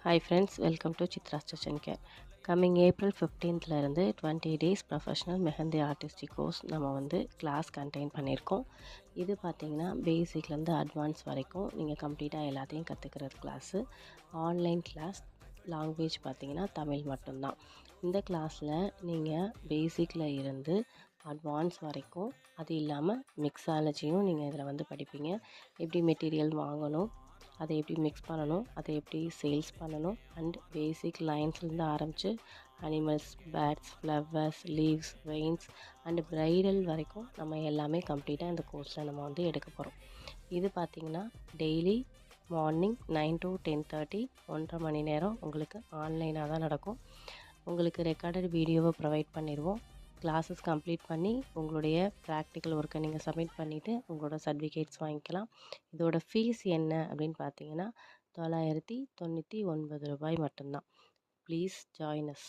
Hi friends, welcome to Chitra Station Care. Coming April 15th இருந்து 20 days professional mehndi artistic course நம்ம class contain பண்ணியிருக்கோம். இது பார்த்திங்கன்னா பேசிக்லேருந்து advance வரைக்கும் நீங்கள் கம்ப்ளீட்டாக எல்லாத்தையும் கற்றுக்கிறது கிளாஸு. Online class. லாங்குவேஜ் பார்த்திங்கன்னா தமிழ் மட்டும்தான். இந்த கிளாஸில் நீங்கள் பேசிக்கில் இருந்து அட்வான்ஸ் வரைக்கும், அது இல்லாமல் மிக்ஸாலஜியும் நீங்கள் இதில் படிப்பீங்க. எப்படி மெட்டீரியல் வாங்கணும், அதை எப்படி மிக்ஸ் பண்ணணும், அதை எப்படி சேல்ஸ் பண்ணணும், அண்ட் பேசிக் லைன்ஸ்லேருந்து ஆரம்பித்து animals, birds, flowers, leaves, Reigns and bridal வரைக்கும் நம்ம எல்லாமே கம்ப்ளீட்டாக இந்த கோர்ஸில் நம்ம எடுக்க போகிறோம். இது பார்த்திங்கன்னா டெய்லி மார்னிங் 9 to 10:30 1.5 மணி நேரம் உங்களுக்கு ஆன்லைனாக தான் நடக்கும். உங்களுக்கு ரெக்கார்டட் வீடியோவை ப்ரொவைட் பண்ணிடுவோம். கிளாஸஸ் கம்ப்ளீட் பண்ணி உங்களுடைய ப்ராக்டிக்கல் ஒர்க்கை நீங்கள் சப்மிட் பண்ணிவிட்டு உங்களோட சர்டிஃபிகேட்ஸ் வாங்கிக்கலாம். இதோட ஃபீஸ் என்ன அப்படின்னு பார்த்தீங்கன்னா 999 ரூபாய் மட்டும்தான். Please join us.